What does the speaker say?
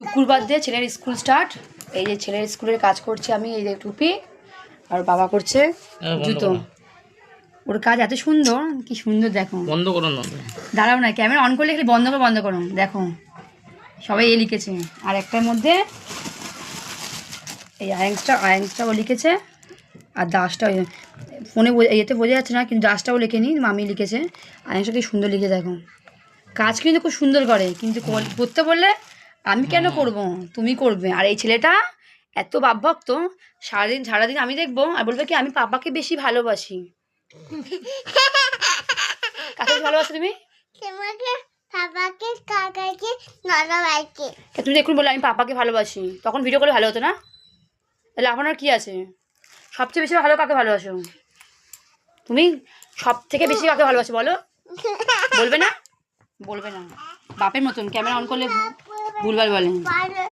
শুক্রবার দিয়ে ছেলের স্কুল স্টার্ট। এই যে ছেলের স্কুলের কাজ করছি আমি, এই যে টুপি, আর বাবা করছে জুতো। ওর কাজ এত সুন্দর, কি সুন্দর দেখো। বন্ধ করুন, দাঁড়াও না, ক্যামেরা অন করলে খালি বন্ধ করো দেখো। সবাই এ লিখেছে, আর একটার মধ্যে এই আয়াংসটা ও লিখেছে, আর দাসটা ফোনে ইয়েতে বোঝা যাচ্ছে না, কিন্তু দাসটাও লেখেনি, মামি লিখেছে। আয়াংসটা কি সুন্দর লিখে দেখো। কাজ কিন্তু খুব সুন্দর করে, কিন্তু করতে বললে আমি কেন করব, তুমি করবে। আর এই ছেলেটা এত বাপভক্ত, সারাদিন আমি দেখবো আর বলবে কি আমি পাপাকে বেশি ভালোবাসি। কাকে বেশি ভালোবাসো তুমি? তুমি দেখুন বলে আমি পাপাকে ভালোবাসি, তখন ভিডিও করলে ভালো হতো না? তাহলে এখন আর কি আছে? সবচেয়ে বেশি ভালো কাকে ভালোবাসো তুমি? সব থেকে বেশি কাকে ভালোবাসো বলো? বলবে না? বলবে না, বাপের মতন ক্যামেরা অন করলে ভুলভাল বলে।